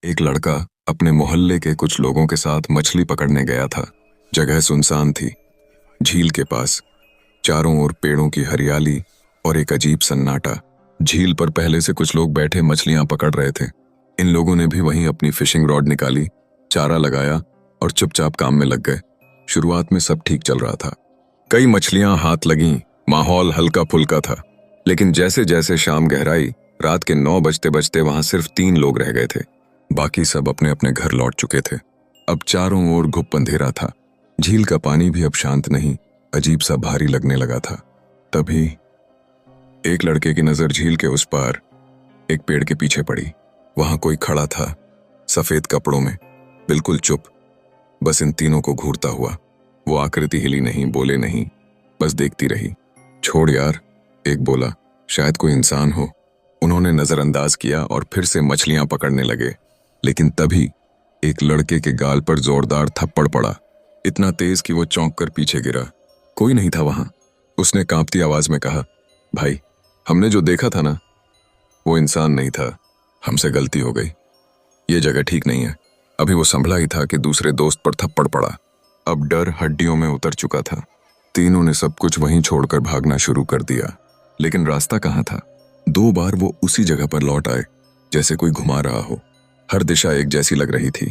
एक लड़का अपने मोहल्ले के कुछ लोगों के साथ मछली पकड़ने गया था। जगह सुनसान थी। झील के पास चारों ओर पेड़ों की हरियाली और एक अजीब सन्नाटा। झील पर पहले से कुछ लोग बैठे मछलियां पकड़ रहे थे। इन लोगों ने भी वहीं अपनी फिशिंग रॉड निकाली, चारा लगाया और चुपचाप काम में लग गए। शुरुआत में सब ठीक चल रहा था। कई मछलियां हाथ लगीं, माहौल हल्का फुल्का था। लेकिन जैसे जैसे शाम गहराई, रात के 9 बजते बजते वहां सिर्फ 3 लोग रह गए थे। बाकी सब अपने अपने घर लौट चुके थे। अब चारों ओर घुप अंधेरा था। झील का पानी भी अब शांत नहीं, अजीब सा भारी लगने लगा था। तभी एक लड़के की नजर झील के उस पार एक पेड़ के पीछे पड़ी। वहां कोई खड़ा था, सफेद कपड़ों में, बिल्कुल चुप, बस इन तीनों को घूरता हुआ। वो आकृति हिली नहीं, बोले नहीं, बस देखती रही। छोड़ यार, एक बोला, शायद कोई इंसान हो। उन्होंने नजरअंदाज किया और फिर से मछलियां पकड़ने लगे। लेकिन तभी एक लड़के के गाल पर जोरदार थप्पड़ पड़ा, इतना तेज कि वो चौंक कर पीछे गिरा। कोई नहीं था वहां। उसने कांपती आवाज में कहा, भाई, हमने जो देखा था ना, वो इंसान नहीं था, हमसे गलती हो गई। ये जगह ठीक नहीं है। अभी वो संभला ही था कि दूसरे दोस्त पर थप्पड़ पड़ा। अब डर हड्डियों में उतर चुका था। तीनों ने सब कुछ वहीं छोड़कर भागना शुरू कर दिया। लेकिन रास्ता कहाँ था? 2 बार वो उसी जगह पर लौट आए, जैसे कोई घुमा रहा हो। हर दिशा एक जैसी लग रही थी,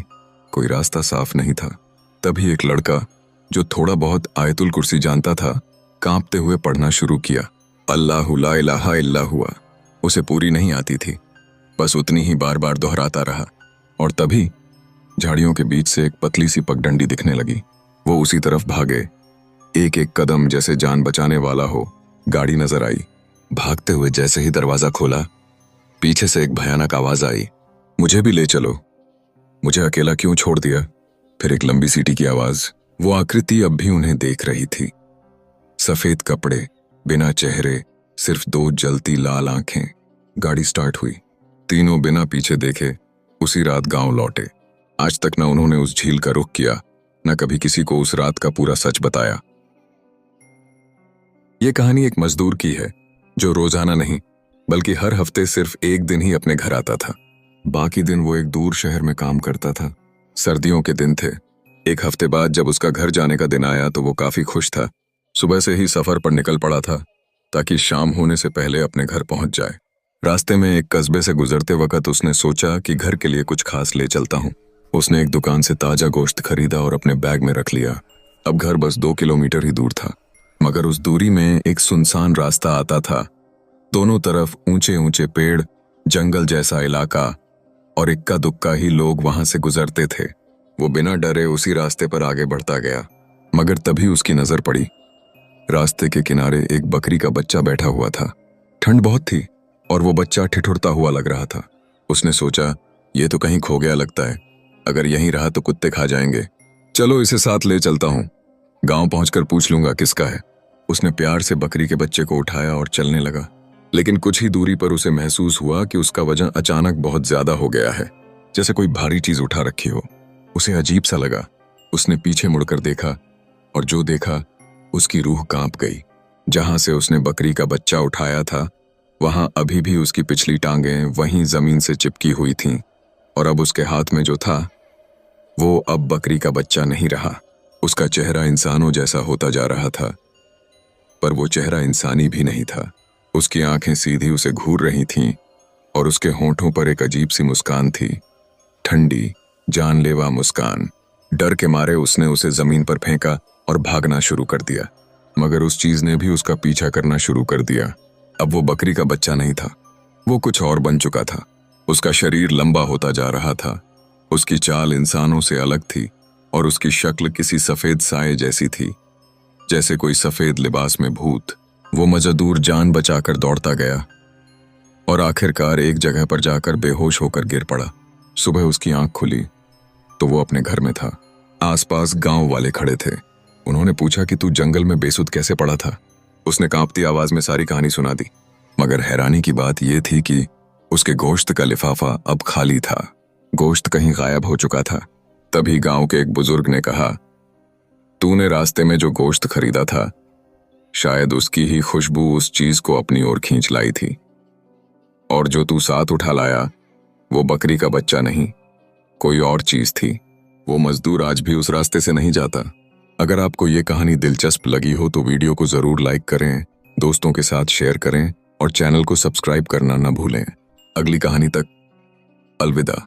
कोई रास्ता साफ नहीं था। तभी एक लड़का, जो थोड़ा बहुत आयतुल कुर्सी जानता था, कांपते हुए पढ़ना शुरू किया। अल्लाहु ला इलाहा इल्ला हुआ। उसे पूरी नहीं आती थी, बस उतनी ही बार बार दोहराता रहा। और तभी झाड़ियों के बीच से एक पतली सी पगडंडी दिखने लगी। वो उसी तरफ भागे, एक एक कदम जैसे जान बचाने वाला हो। गाड़ी नजर आई। भागते हुए जैसे ही दरवाजा खोला, पीछे से एक भयानक आवाज आई, मुझे भी ले चलो। मुझे अकेला क्यों छोड़ दिया? फिर एक लंबी सीटी की आवाज। वो आकृति अब भी उन्हें देख रही थी। सफेद कपड़े, बिना चेहरे, सिर्फ 2 जलती लाल आंखें। गाड़ी स्टार्ट हुई। तीनों बिना पीछे देखे उसी रात गांव लौटे। आज तक न उन्होंने उस झील का रुख किया, न कभी किसी को उस रात का पूरा सच बताया। ये कहानी एक मजदूर की है, जो रोजाना नहीं बल्कि हर हफ्ते सिर्फ एक दिन ही अपने घर आता था। बाकी दिन वो एक दूर शहर में काम करता था। सर्दियों के दिन थे। एक हफ्ते बाद जब उसका घर जाने का दिन आया तो वो काफी खुश था। सुबह से ही सफर पर निकल पड़ा था, ताकि शाम होने से पहले अपने घर पहुंच जाए। रास्ते में एक कस्बे से गुजरते वक्त उसने सोचा कि घर के लिए कुछ खास ले चलता हूं। उसने एक दुकान से ताजा गोश्त खरीदा और अपने बैग में रख लिया। अब घर बस 2 किलोमीटर ही दूर था, मगर उस दूरी में एक सुनसान रास्ता आता था। दोनों तरफ ऊंचे ऊंचे पेड़, जंगल जैसा इलाका, और इक्का दुक्का ही लोग वहां से गुजरते थे। वो बिना डरे उसी रास्ते पर आगे बढ़ता गया, मगर तभी उसकी नजर पड़ी। रास्ते के किनारे एक बकरी का बच्चा बैठा हुआ था। ठंड बहुत थी और वो बच्चा ठिठुरता हुआ लग रहा था। उसने सोचा, ये तो कहीं खो गया लगता है। अगर यहीं रहा तो कुत्ते खा जाएंगे। चलो इसे साथ ले चलता हूँ, गांव पहुंचकर पूछ लूंगा किसका है। उसने प्यार से बकरी के बच्चे को उठाया और चलने लगा। लेकिन कुछ ही दूरी पर उसे महसूस हुआ कि उसका वजन अचानक बहुत ज्यादा हो गया है, जैसे कोई भारी चीज उठा रखी हो। उसे अजीब सा लगा। उसने पीछे मुड़कर देखा, और जो देखा उसकी रूह कांप गई। जहां से उसने बकरी का बच्चा उठाया था, वहां अभी भी उसकी पिछली टांगें वहीं जमीन से चिपकी हुई थीं, और अब उसके हाथ में जो था, वो अब बकरी का बच्चा नहीं रहा। उसका चेहरा इंसानों जैसा होता जा रहा था, पर वो चेहरा इंसानी भी नहीं था। उसकी आंखें सीधी उसे घूर रही थीं, और उसके होंठों पर एक अजीब सी मुस्कान थी, ठंडी, जानलेवा मुस्कान। डर के मारे उसने उसे जमीन पर फेंका और भागना शुरू कर दिया, मगर उस चीज ने भी उसका पीछा करना शुरू कर दिया। अब वो बकरी का बच्चा नहीं था, वो कुछ और बन चुका था। उसका शरीर लंबा होता जा रहा था, उसकी चाल इंसानों से अलग थी, और उसकी शक्ल किसी सफेद साए जैसी थी, जैसे कोई सफेद लिबास में भूत। वो मजदूर जान बचाकर दौड़ता गया और आखिरकार एक जगह पर जाकर बेहोश होकर गिर पड़ा। सुबह उसकी आंख खुली तो वो अपने घर में था। आसपास गांव वाले खड़े थे। उन्होंने पूछा कि तू जंगल में बेसुध कैसे पड़ा था? उसने कांपती आवाज में सारी कहानी सुना दी। मगर हैरानी की बात यह थी कि उसके गोश्त का लिफाफा अब खाली था। गोश्त कहीं गायब हो चुका था। तभी गांव के एक बुजुर्ग ने कहा, तूने रास्ते में जो गोश्त खरीदा था, शायद उसकी ही खुशबू उस चीज को अपनी ओर खींच लाई थी। और जो तू साथ उठा लाया, वो बकरी का बच्चा नहीं, कोई और चीज थी। वो मजदूर आज भी उस रास्ते से नहीं जाता। अगर आपको ये कहानी दिलचस्प लगी हो तो वीडियो को जरूर लाइक करें, दोस्तों के साथ शेयर करें और चैनल को सब्सक्राइब करना ना भूलें। अगली कहानी तक अलविदा।